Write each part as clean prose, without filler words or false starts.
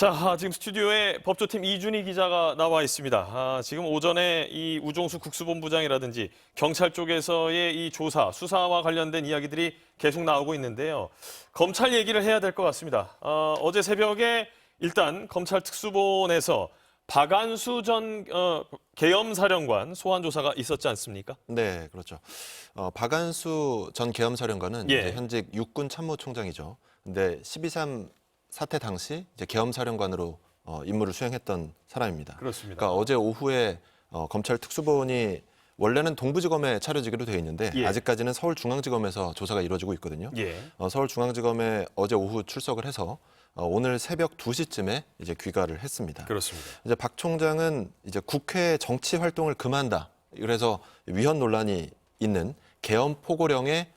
자, 지금 스튜디오에 법조팀 이준희 기자가 나와 있습니다. 지금 오전에 이 우종수 국수본부장이라든지 경찰 쪽에서의 이 조사, 수사와 관련된 이야기들이 계속 나오고 있는데요. 검찰 얘기를 해야 될 것 같습니다. 어제 새벽에 일단 검찰 특수본에서 박안수 전 계엄사령관 소환 조사가 있었지 않습니까? 네, 그렇죠. 박안수 전 계엄사령관은 예. 이제 현직 육군 참모총장이죠. 근데 12.3 사태 당시 이제 계엄사령관으로 임무를 수행했던 사람입니다. 그렇습니다. 그러니까 어제 오후에 검찰 특수본이 원래는 동부지검에 차려지기로 되어 있는데 예. 아직까지는 서울중앙지검에서 조사가 이루어지고 있거든요. 예. 서울중앙지검에 어제 오후 출석을 해서 오늘 새벽 2시쯤에 이제 귀가를 했습니다. 그렇습니다. 이제 박 총장은 이제 국회 정치 활동을 금한다. 그래서 위헌 논란이 있는 계엄 포고령에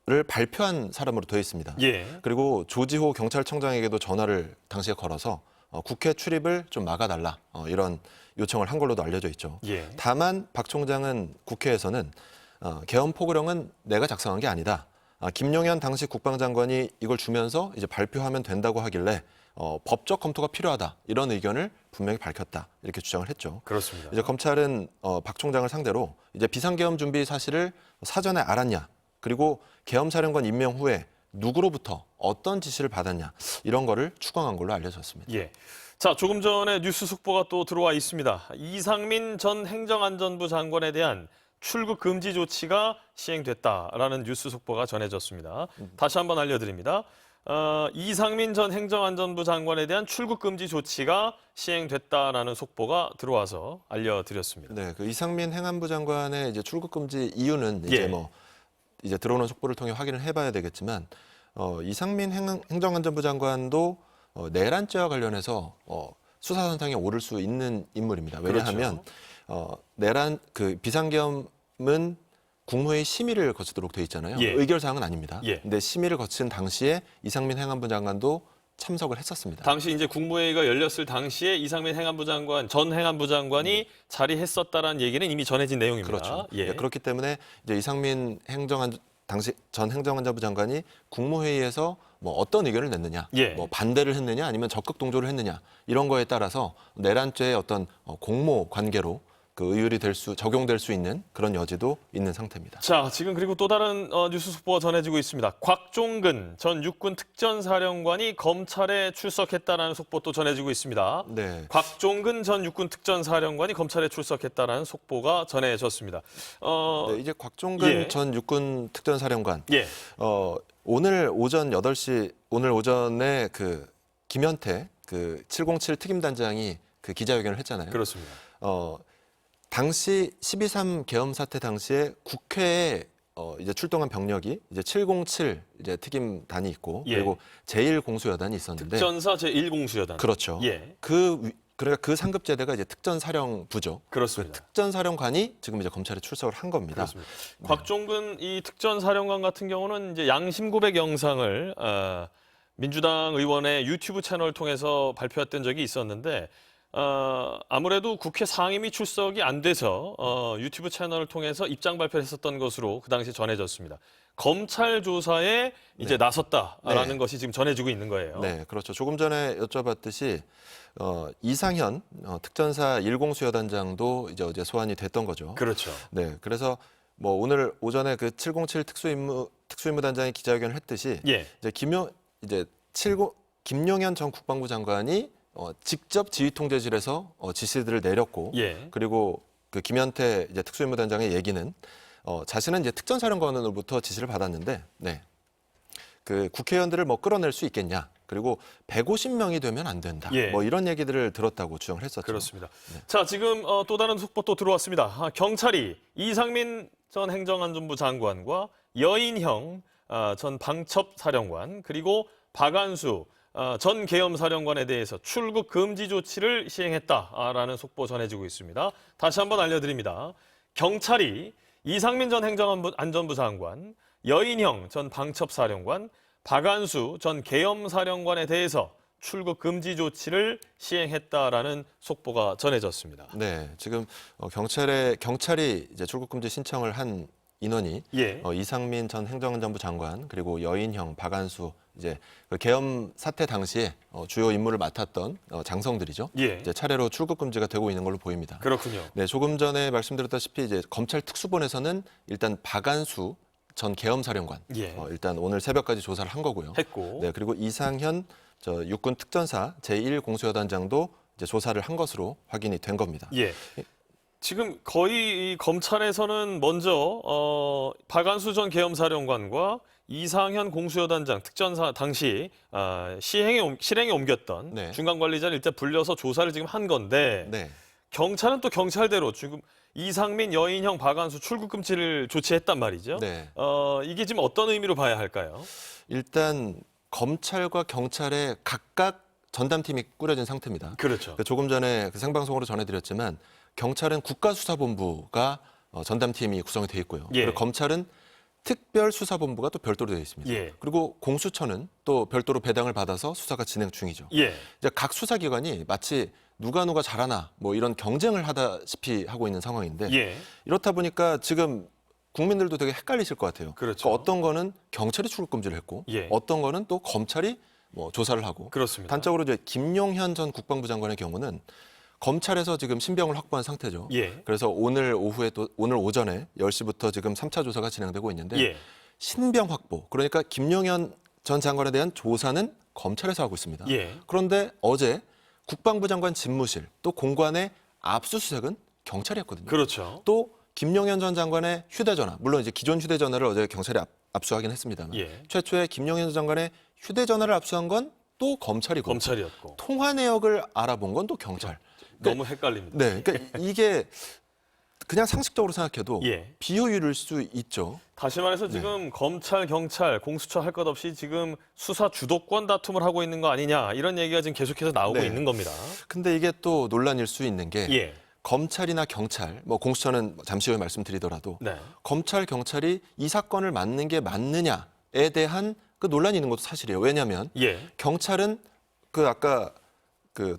를 발표한 사람으로 되어 있습니다. 예. 그리고 조지호 경찰청장에게도 전화를 당시에 걸어서 국회 출입을 좀 막아달라 이런 요청을 한 걸로도 알려져 있죠. 예. 다만 박 총장은 국회에서는 계엄 포고령은 내가 작성한 게 아니다. 김용현 당시 국방장관이 이걸 주면서 이제 발표하면 된다고 하길래 법적 검토가 필요하다 이런 의견을 분명히 밝혔다 이렇게 주장을 했죠. 그렇습니다. 이제 검찰은 박 총장을 상대로 이제 비상계엄 준비 사실을 사전에 알았냐, 그리고 계엄사령관 임명 후에 누구로부터 어떤 지시를 받았냐 이런 거를 추궁한 걸로 알려졌습니다. 예. 자, 조금 전에 뉴스 속보가 또 들어와 있습니다. 이상민 전 행정안전부 장관에 대한 출국 금지 조치가 시행됐다라는 뉴스 속보가 전해졌습니다. 다시 한번 알려드립니다. 이상민 전 행정안전부 장관에 대한 출국 금지 조치가 시행됐다라는 속보가 들어와서 알려드렸습니다. 네, 그 이상민 행안부 장관의 이제 출국 금지 이유는 이제 예. 이제 들어오는 속보를 통해 확인을 해봐야 되겠지만 이상민 행정안전부 장관도 내란죄와 관련해서 수사선상에 오를 수 있는 인물입니다. 왜냐하면 내란 그 비상계엄은 국무회의 심의를 거치도록 돼 있잖아요. 예. 의결사항은 아닙니다. 예. 근데 심의를 거친 당시에 이상민 행안부 장관도 참석을 했었습니다. 당시 이제 국무회의가 열렸을 당시에 이상민 행안부 장관, 전 행안부 장관이 자리했었다라는 얘기는 이미 전해진 내용입니다. 그렇죠. 예. 네, 그렇기 때문에 이제 이상민 당시 전 행정안전부 장관이 국무회의에서 뭐 어떤 의견을 냈느냐, 예. 뭐 반대를 했느냐, 아니면 적극 동조를 했느냐 이런 거에 따라서 내란죄의 어떤 공모 관계로 그 의율이 적용될 수 있는 그런 여지도 있는 상태입니다. 자, 지금 그리고 또 다른 뉴스 속보가 전해지고 있습니다. 곽종근 전 육군 특전사령관이 검찰에 출석했다라는 속보 또 전해지고 있습니다. 네. 곽종근 전 육군 특전사령관이 검찰에 출석했다라는 속보가 전해졌습니다. 네, 이제 곽종근 예. 전 육군 특전사령관 예. 오늘 오전 8시 오늘 오전에 그 김현태 그 707 특임단장이 그 기자회견을 했잖아요. 그렇습니다. 당시 12.3 계엄 사태 당시에 국회에 이제 출동한 병력이 이제 707 이제 특임단이 있고 예. 그리고 제1공수여단이 있었는데 특전사 제1공수여단. 그렇죠. 예. 그러니까 그 상급제대가 이제 특전사령부죠. 그렇습니다. 그 특전사령관이 지금 이제 검찰에 출석을 한 겁니다. 그렇습니다. 곽종근 이 특전사령관 같은 경우는 이제 양심 고백 영상을 민주당 의원의 유튜브 채널을 통해서 발표했던 적이 있었는데 아무래도 국회 상임위 출석이 안 돼서 유튜브 채널을 통해서 입장 발표를 했었던 것으로 그 당시 전해졌습니다. 검찰 조사에 이제 나섰다라는 네. 것이 지금 전해지고 있는 거예요. 네, 그렇죠. 조금 전에 여쭤봤듯이 이상현 특전사 1공수여단장도 이제 어제 소환이 됐던 거죠. 그렇죠. 네, 그래서 뭐 오늘 오전에 그 707 특수임무단장이 기자회견을 했듯이 예. 이제 김용현 전 국방부 장관이 직접 지휘통제실에서 지시들을 내렸고, 예. 그리고 그 김현태 이제 특수임무단장의 얘기는 자신은 이제 특전사령관으로부터 지시를 받았는데, 네, 그 국회의원들을 뭐 끌어낼 수 있겠냐, 그리고 150명이 되면 안 된다, 예. 뭐 이런 얘기들을 들었다고 주장을 했었죠. 그렇습니다. 자, 지금 또 다른 속보 또 들어왔습니다. 경찰이 이상민 전 행정안전부 장관과 여인형 전 방첩사령관 그리고 박안수 전 계엄사령관에 대해서 출국 금지 조치를 시행했다라는 속보 전해지고 있습니다. 다시 한번 알려드립니다. 경찰이 이상민 전 행정안전부 장관, 여인형 전 방첩사령관, 박안수 전 계엄사령관에 대해서 출국 금지 조치를 시행했다라는 속보가 전해졌습니다. 네, 지금 경찰이 이제 출국 금지 신청을 한 인원이 예. 이상민 전 행정안전부 장관 그리고 여인형, 박안수 이제 그 계엄 사태 당시에 주요 임무를 맡았던 장성들이죠. 예. 이제 차례로 출국 금지가 되고 있는 걸로 보입니다. 그렇군요. 네, 조금 전에 말씀드렸다시피 이제 검찰 특수본에서는 일단 박안수 전 계엄사령관 예. 일단 오늘 새벽까지 조사를 한 거고요. 했고. 네, 그리고 이상현 육군 특전사 제1공수여단장도 이제 조사를 한 것으로 확인이 된 겁니다. 예. 지금 거의 이 검찰에서는 먼저 박안수 전 계엄사령관과 이상현 공수여단장 특전사 당시 실행에 옮겼던 네. 중간관리자를 일단 불려서 조사를 지금 한 건데 네. 경찰은 또 경찰대로 지금 이상민, 여인형, 박안수 출국 금지를 조치했단 말이죠. 네. 이게 지금 어떤 의미로 봐야 할까요? 일단 검찰과 경찰에 각각 전담팀이 꾸려진 상태입니다. 그렇죠. 조금 전에 그 생방송으로 전해드렸지만 경찰은 국가수사본부가 전담팀이 구성이 돼 있고요. 예. 그리고 검찰은 특별수사본부가 또 별도로 되어 있습니다. 예. 그리고 공수처는 또 별도로 배당을 받아서 수사가 진행 중이죠. 예. 이제 각 수사기관이 마치 누가 잘하나 뭐 이런 경쟁을 하다시피 하고 있는 상황인데 예. 이렇다 보니까 지금 국민들도 되게 헷갈리실 것 같아요. 그렇죠. 그러니까 어떤 거는 경찰이 출국 금지를 했고 예. 어떤 거는 또 검찰이 조사를 하고 그렇습니다. 단적으로 이제 김용현 전 국방부 장관의 경우는 검찰에서 지금 신병을 확보한 상태죠. 예. 그래서 오늘 오전에 10시부터 지금 3차 조사가 진행되고 있는데 예. 신병 확보, 그러니까 김용현 전 장관에 대한 조사는 검찰에서 하고 있습니다. 예. 그런데 어제 국방부 장관 집무실 또 공관의 압수수색은 경찰이 했거든요. 그렇죠. 또 김용현 전 장관의 휴대전화, 물론 이제 기존 휴대전화를 어제 경찰이 압수하긴 했습니다만 예. 최초에 김용현 전 장관의 휴대전화를 압수한 건 또 검찰이고 검찰이었고. 통화 내역을 알아본 건 또 경찰. 너무 헷갈립니다. 네, 그러니까 이게 그냥 상식적으로 생각해도 예. 비효율일 수 있죠. 다시 말해서 지금 검찰, 경찰, 공수처 할 것 없이 지금 수사 주도권 다툼을 하고 있는 거 아니냐 이런 얘기가 지금 계속해서 나오고 네. 있는 겁니다. 근데 이게 또 논란일 수 있는 게 예. 검찰이나 경찰, 공수처는 잠시 후에 말씀드리더라도 네. 검찰, 경찰이 이 사건을 맡는 게 맞느냐에 대한 그 논란이 있는 것도 사실이에요. 왜냐하면 예. 경찰은 그 아까 그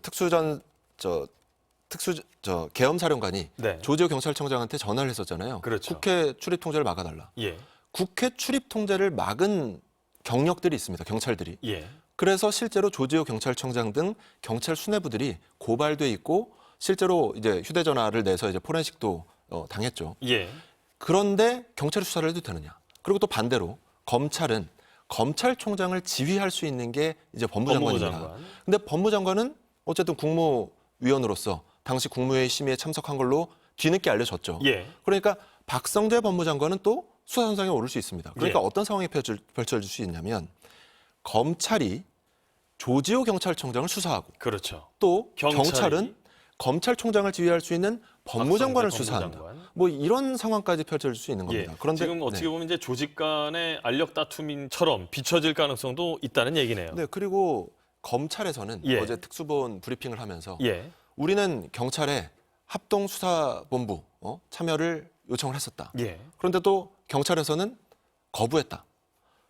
계엄사령관이 네. 조지호 경찰청장한테 전화를 했었잖아요. 그렇죠. 국회 출입 통제를 막아달라. 예. 국회 출입 통제를 막은 경력들이 있습니다. 경찰들이. 예. 그래서 실제로 조지호 경찰청장 등 경찰 수뇌부들이 고발돼 있고 실제로 이제 휴대전화를 내서 이제 포렌식도 당했죠. 예. 그런데 경찰이 수사를 해도 되느냐? 그리고 또 반대로 검찰은 검찰총장을 지휘할 수 있는 게 이제 법무장관입니다. 법무장관. 근데 법무장관은 어쨌든 국무위원으로서 당시 국무회의 심의에 참석한 걸로 뒤늦게 알려졌죠. 예. 그러니까 박성재 법무장관은 또 수사선상에 오를 수 있습니다. 그러니까 예. 어떤 상황이 펼쳐질 수 있냐면 검찰이 조지호 경찰청장을 수사하고 그렇죠. 또 경찰이 경찰은 검찰총장을 지휘할 수 있는 법무장관을 박성재 수사한다. 법무장관. 뭐 이런 상황까지 펼쳐질 수 있는 겁니다. 예. 그런데 지금 어떻게 보면 이제 조직 간의 알력 다툼처럼 비춰질 가능성도 있다는 얘기네요. 네, 그리고 검찰에서는 예. 어제 특수본 브리핑을 하면서 예. 우리는 경찰에 합동수사본부 참여를 요청을 했었다. 예. 그런데 또 경찰에서는 거부했다.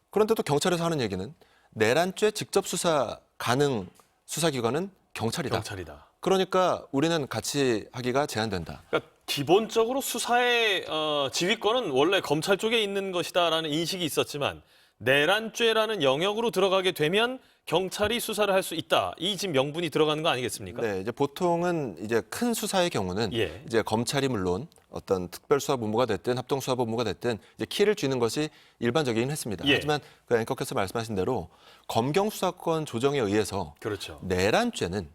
그런데 또 경찰에서 하는 얘기는 내란죄 직접 수사 가능 수사기관은 경찰이다. 경찰이다. 그러니까 우리는 같이 하기가 제한된다. 그러니까 기본적으로 수사의 지휘권은 원래 검찰 쪽에 있는 것이다라는 인식이 있었지만 내란죄라는 영역으로 들어가게 되면 경찰이 수사를 할 수 있다. 이 지금 명분이 들어가는 거 아니겠습니까? 네, 이제 보통은 이제 큰 수사의 경우는 예. 이제 검찰이 물론 어떤 특별수사본부가 됐든 합동수사본부가 됐든 이제 키를 쥐는 것이 일반적이긴 했습니다. 예. 하지만 그 앵커께서 말씀하신 대로 검경수사권 조정에 의해서 그렇죠. 내란죄는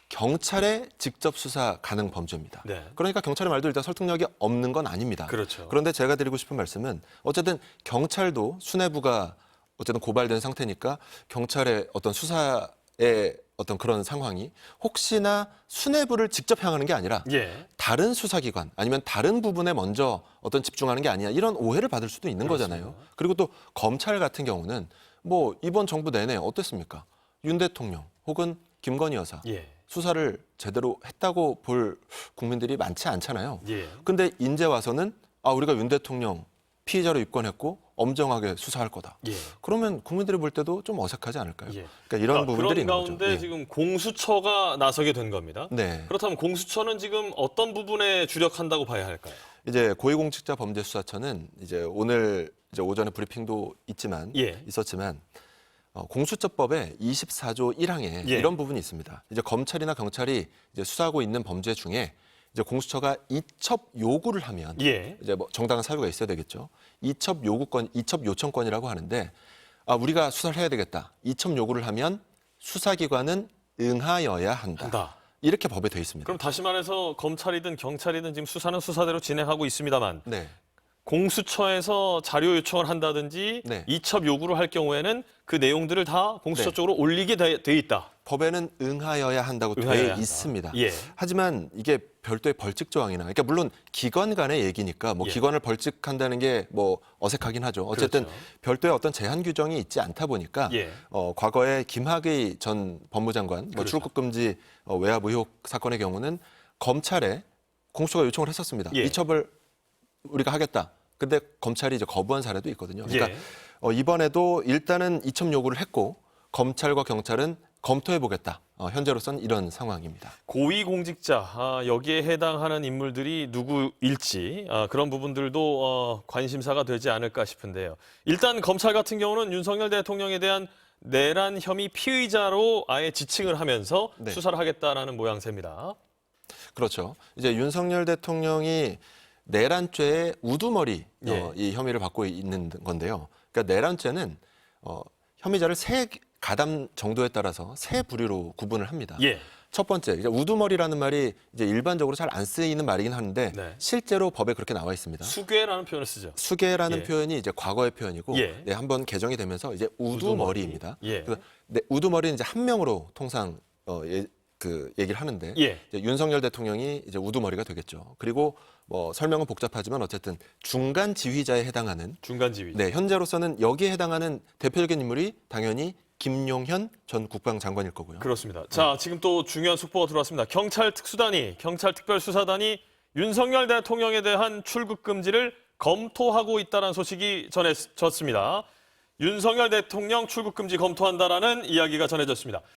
경찰의 직접 수사 가능 범죄입니다. 네. 그러니까 경찰의 말도 일단 설득력이 없는 건 아닙니다. 그렇죠. 그런데 제가 드리고 싶은 말씀은 어쨌든 경찰도 수뇌부가 어쨌든 고발된 상태니까 경찰의 어떤 수사의 어떤 그런 상황이 혹시나 수뇌부를 직접 향하는 게 아니라 예. 다른 수사기관 아니면 다른 부분에 먼저 어떤 집중하는 게 아니야 이런 오해를 받을 수도 있는 그렇습니다. 거잖아요. 그리고 또 검찰 같은 경우는 뭐 이번 정부 내내 어땠습니까? 윤 대통령 혹은 김건희 여사 예. 수사를 제대로 했다고 볼 국민들이 많지 않잖아요. 예. 근데 이제 와서는 우리가 윤 대통령 피의자로 입건했고 엄정하게 수사할 거다. 예. 그러면 국민들이 볼 때도 좀 어색하지 않을까요? 예. 그러니까 이런 부분들이 그런 있는 가운데 거죠. 네. 지금 공수처가 나서게 된 겁니다. 네. 그렇다면 공수처는 지금 어떤 부분에 주력한다고 봐야 할까요? 이제 고위공직자범죄수사처는 이제 오늘 이제 오전에 브리핑도 있었지만 공수처법의 24조 1항에 예. 이런 부분이 있습니다. 이제 검찰이나 경찰이 이제 수사하고 있는 범죄 중에 이제 공수처가 이첩 요구를 하면 이제 뭐 정당한 사유가 있어야 되겠죠. 이첩 요청권이라고 하는데 우리가 수사를 해야 되겠다. 이첩 요구를 하면 수사기관은 응하여야 한다. 이렇게 법에 돼 있습니다. 그럼 다시 말해서 검찰이든 경찰이든 지금 수사는 수사대로 진행하고 있습니다만 네. 공수처에서 자료 요청을 한다든지 이첩 요구를 할 경우에는 그 내용들을 다 공수처 쪽으로 올리게 돼 있다. 법에는 응하여야 한다고 돼 있습니다. 하지만 이게 별도의 벌칙 조항이나, 그러니까 물론 기관 간의 얘기니까 뭐 기관을 벌칙한다는 게 뭐 어색하긴 하죠. 어쨌든 별도의 어떤 제한 규정이 있지 않다 보니까 과거에 김학의 전 법무장관 출국 금지 외압 의혹 사건의 경우는 검찰에 공수처가 요청을 했었습니다. 이첩을 우리가 하겠다. 근데 검찰이 이제 거부한 사례도 있거든요. 그러니까 이번에도 일단은 이첩 요구를 했고 검찰과 경찰은 검토해보겠다. 현재로서는 이런 상황입니다. 고위공직자, 여기에 해당하는 인물들이 누구일지 그런 부분들도 관심사가 되지 않을까 싶은데요. 일단 검찰 같은 경우는 윤석열 대통령에 대한 내란 혐의 피의자로 아예 지칭을 하면서 수사를 하겠다라는 모양새입니다. 그렇죠. 이제 윤석열 대통령이 내란죄의 우두머리 이 혐의를 받고 있는 건데요. 그러니까 내란죄는 혐의자를 세 가담 정도에 따라서 세 부류로 구분을 합니다. 첫 번째, 이제 우두머리라는 말이 이제 일반적으로 잘 안 쓰이는 말이긴 하는데 실제로 법에 그렇게 나와 있습니다. 수괴라는 표현을 쓰죠. 수괴라는 표현이 이제 과거의 표현이고 한번 개정이 되면서 이제 우두머리입니다. 그래서 우두머리는 이제 한 명으로 통상 얘기를 하는데 이제 윤석열 대통령이 이제 우두머리가 되겠죠. 그리고 뭐 설명은 복잡하지만 어쨌든 중간 지휘자에 해당하는 중간 지휘자. 현재로서는 여기에 해당하는 대표적인 인물이 당연히 김용현 전 국방장관일 거고요. 그렇습니다. 자, 지금 또 중요한 속보가 들어왔습니다. 경찰 특수단이, 경찰 특별수사단이 윤석열 대통령에 대한 출국 금지를 검토하고 있다는 소식이 전해졌습니다. 윤석열 대통령 출국 금지 검토한다라는 이야기가 전해졌습니다.